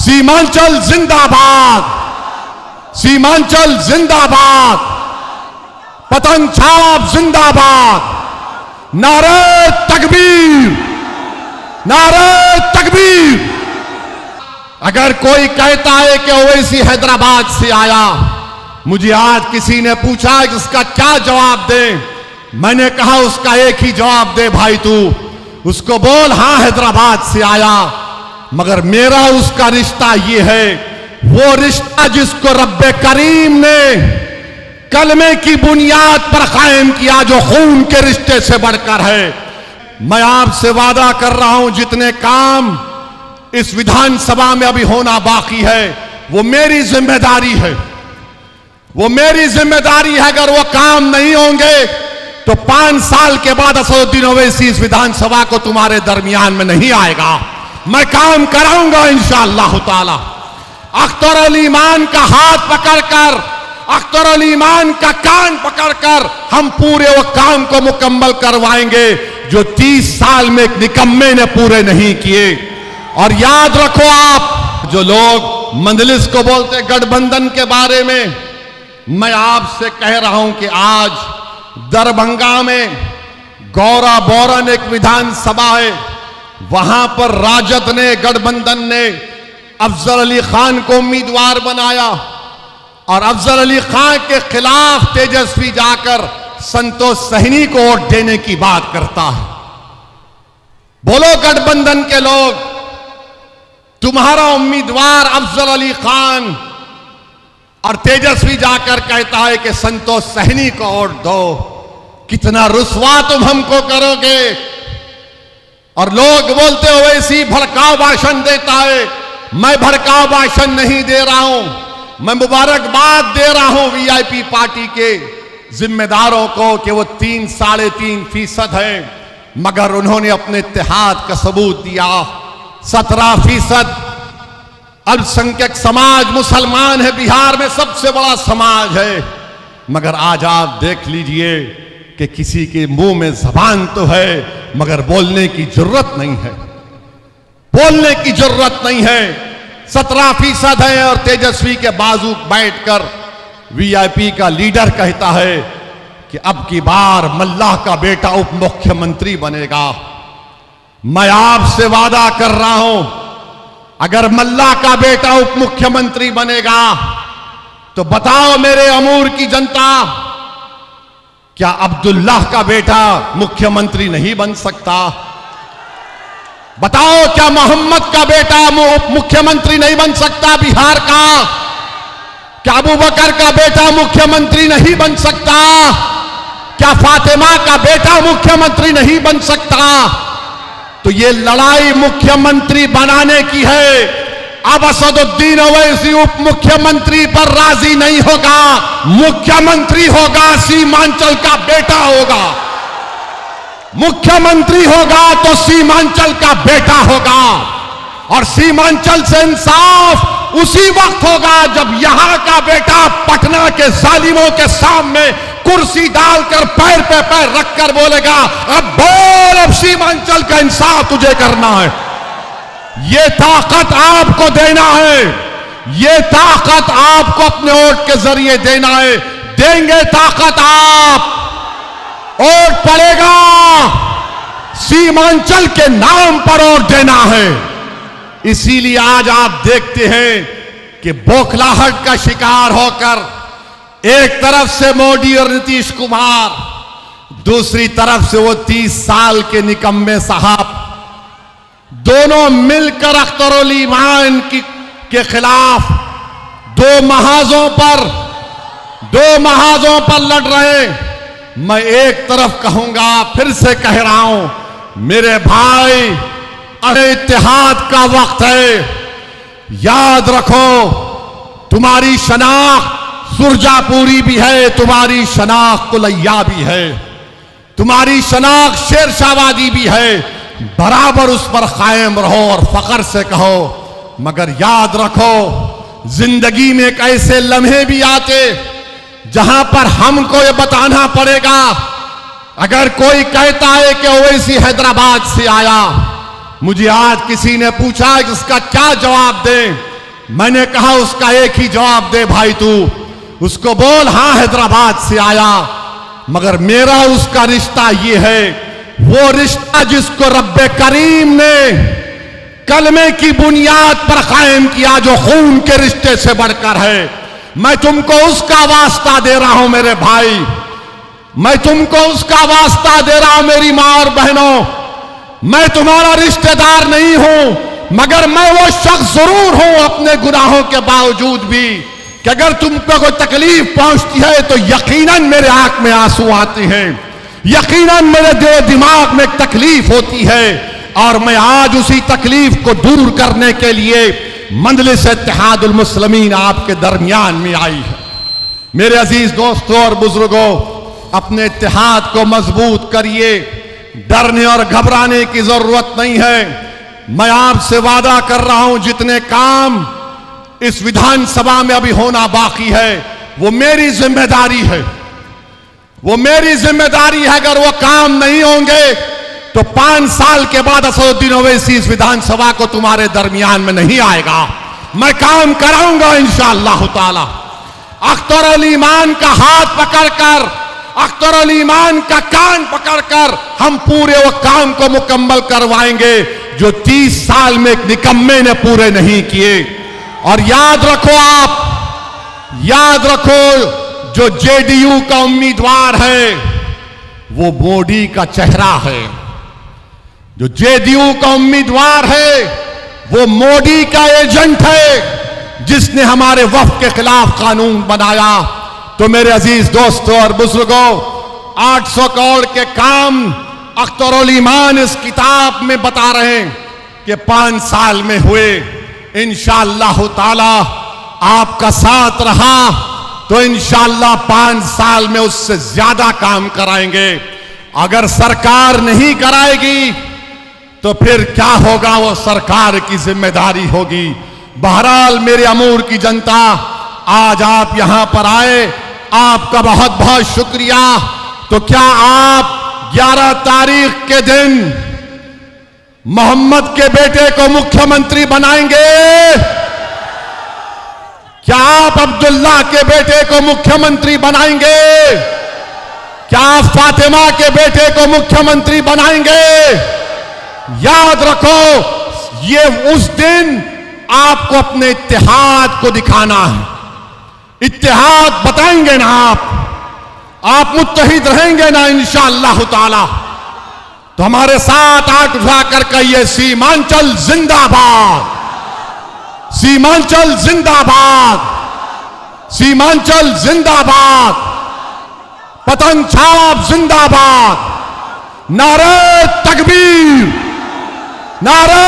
सीमांचल जिंदाबाद, सीमांचल जिंदाबाद, पतंग छाप जिंदाबाद, नारे तकबीर, नारे तकबीर। अगर कोई कहता है कि ओवैसी हैदराबाद से आया, मुझे आज किसी ने पूछा कि इसका क्या जवाब दें, मैंने कहा उसका एक ही जवाब दे भाई, तू उसको बोल हां हैदराबाद से आया, मगर मेरा उसका रिश्ता ये है, वो रिश्ता जिसको रब्बे करीम ने कलमे की बुनियाद पर कायम किया, जो खून के रिश्ते से बढ़कर है। मैं आपसे वादा कर रहा हूं, जितने काम इस विधानसभा में अभी होना बाकी है वो मेरी जिम्मेदारी है, वो मेरी जिम्मेदारी है। अगर वो काम नहीं होंगे तो 5 साल के बाद असदुद्दीन ओवैसी इस विधानसभा को तुम्हारे दरमियान में नहीं आएगा। मैं काम कराऊंगा इंशाअल्लाह ताला। अख्तर अल ईमान का हाथ पकड़कर, अख्तर अल ईमान का कान पकड़कर हम पूरे वो काम को मुकम्मल करवाएंगे जो 30 साल में एक निकम्मे ने पूरे नहीं किए। और याद रखो, आप जो लोग मंजलिस को बोलते गठबंधन के बारे में, मैं आपसे कह रहा हूं कि आज दरभंगा में गौरा बोरन एक विधानसभा है, वहां पर राजद ने, गठबंधन ने अफजल अली खान को उम्मीदवार बनाया और अफजल अली खान के खिलाफ तेजस्वी जाकर संतोष सहनी को वोट देने की बात करता है। बोलो गठबंधन के लोग, तुम्हारा उम्मीदवार अफजल अली खान और तेजस्वी जाकर कहता है कि संतोष सहनी को वोट दो, कितना रुस्वा तुम हमको करोगे। और लोग बोलते हो वैसी भड़काऊ भाषण देता है, मैं भड़काऊ भाषण नहीं दे रहा हूं, मैं मुबारकबाद दे रहा हूं वीआईपी पार्टी के जिम्मेदारों को कि वो 3-3.5% है, मगर उन्होंने अपने इत्तेहाद का सबूत दिया। 17% अल्पसंख्यक समाज मुसलमान है, बिहार में सबसे बड़ा समाज है, मगर आज आप देख लीजिए कि किसी के मुंह में जबान तो है मगर बोलने की जरूरत नहीं है, बोलने की जरूरत नहीं है। 17% है और तेजस्वी के बाजू बैठकर वीआईपी का लीडर कहता है कि अब की बार मल्लाह का बेटा उप मुख्यमंत्री बनेगा। मैं आपसे वादा कर रहा हूं, अगर मल्लाह का बेटा उप मुख्यमंत्री बनेगा तो बताओ मेरे अमूर की जनता, क्या अब्दुल्लाह का बेटा मुख्यमंत्री नहीं बन सकता? बताओ, क्या मोहम्मद का बेटा मुख्यमंत्री नहीं बन सकता बिहार का? क्या अबू बकर का बेटा मुख्यमंत्री नहीं बन सकता? क्या फातिमा का बेटा मुख्यमंत्री नहीं बन सकता? तो ये लड़ाई मुख्यमंत्री बनाने की है। अब असदुद्दीन ओवैसी उप मुख्यमंत्री पर राजी नहीं होगा, मुख्यमंत्री होगा सीमांचल का बेटा होगा, मुख्यमंत्री होगा तो सीमांचल का बेटा होगा। और सीमांचल से इंसाफ उसी वक्त होगा जब यहां का बेटा पटना के जालिमों के सामने कुर्सी डालकर पैर पे पैर रखकर बोलेगा, अब बोल, अब सीमांचल का इंसाफ तुझे करना है। ये ताकत आपको देना है, ये ताकत आपको अपने वोट के जरिए देना है। देंगे ताकत आप, वोट पड़ेगा, सीमांचल के नाम पर वोट देना है। इसीलिए आज आप देखते हैं कि बौखलाहट का शिकार होकर एक तरफ से मोदी और नीतीश कुमार, दूसरी तरफ से वो 30 साल के निकम्मे साहब, दोनों मिलकर अख्तर अल ईमान के खिलाफ दो महाजों पर लड़ रहे। मैं एक तरफ कहूंगा, फिर से कह रहा हूं, मेरे भाई, अरे इत्तेहाद का वक्त है। याद रखो, तुम्हारी शनाख्त सुरजापुरी भी है, तुम्हारी शनाख्त कुलैया भी है, तुम्हारी शनाख्त शेरशाहवादी भी है। बराबर उस पर कायम रहो और फख्र से कहो। मगर याद रखो, जिंदगी में एक ऐसे लम्हे भी आते जहां पर हमको ये बताना पड़ेगा। अगर कोई कहता है कि ओवैसी हैदराबाद से आया, मुझे आज किसी ने पूछा कि इसका क्या जवाब दें, मैंने कहा उसका एक ही जवाब दे भाई तू, उसको बोल हाँ हैदराबाद से आया, मगर मेरा उसका रिश्ता ये है, वो रिश्ता जिसको रब्बे करीम ने कलमे की बुनियाद पर कायम किया, जो खून के रिश्ते से बढ़कर है। मैं तुमको उसका वास्ता दे रहा हूं मेरे भाई, मैं तुमको उसका वास्ता दे रहा हूं मेरी मां और बहनों। मैं तुम्हारा रिश्तेदार नहीं हूं, मगर मैं वो शख्स जरूर हूं अपने गुनाहों के बावजूद भी, कि अगर तुमको कोई तकलीफ पहुंचती है तो यकीनन मेरे आंख में आंसू आते हैं, यकीनन मेरे दिल दिमाग में तकलीफ होती है, और मैं आज उसी तकलीफ को दूर करने के लिए मंजलिस इत्तेहादुल मुस्लिमीन आपके दरमियान में आई है। मेरे अजीज दोस्तों और बुजुर्गों, अपने इत्तेहाद को मजबूत करिए, डरने और घबराने की जरूरत नहीं है। मैं आपसे वादा कर रहा हूं, जितने काम इस विधानसभा में अभी होना बाकी है वो मेरी जिम्मेदारी है, वो मेरी जिम्मेदारी है। अगर वो काम नहीं होंगे तो 5 साल के बाद असदुद्दीन ओवैसी इस विधानसभा को तुम्हारे दरमियान में नहीं आएगा। मैं काम कराऊंगा इंशाअल्लाह ताला। अख्तर अल ईमान का हाथ पकड़कर, अख्तर अल ईमान का कान पकड़कर हम पूरे वो काम को मुकम्मल करवाएंगे जो 30 साल में एक निकम्मे ने पूरे नहीं किए। और याद रखो, आप याद रखो, जो जेडीयू का उम्मीदवार है वो मोदी का चेहरा है, जो जेडीयू का उम्मीदवार है वो मोदी का एजेंट है, जिसने हमारे वफ्द के खिलाफ कानून बनाया। तो मेरे अजीज दोस्तों और बुजुर्गों, 800 करोड़ के काम अख्तर अल ईमान इस किताब में बता रहे हैं कि 5 साल में हुए। इंशाअल्लाह ताला आपका साथ रहा तो इंशाअल्लाह 5 साल में उससे ज्यादा काम कराएंगे। अगर सरकार नहीं कराएगी तो फिर क्या होगा, वो सरकार की जिम्मेदारी होगी। बहरहाल मेरे अमूर की जनता, आज आप यहां पर आए, आपका बहुत बहुत शुक्रिया। तो क्या आप 11 तारीख के दिन मोहम्मद के बेटे को मुख्यमंत्री बनाएंगे? क्या आप अब्दुल्ला के बेटे को मुख्यमंत्री बनाएंगे? क्या आप फातिमा के बेटे को मुख्यमंत्री बनाएंगे? याद रखो, ये उस दिन आपको अपने इत्तेहाद को दिखाना है। इत्तेहाद बताएंगे ना आप मुत्तहिद रहेंगे ना इंशाअल्लाह ताला। तो हमारे साथ हाथ उठाकर कहिए, सीमांचल जिंदाबाद, सीमांचल जिंदाबाद, सीमांचल जिंदाबाद, पतंग छाप जिंदाबाद, नारे तकबीर, नारे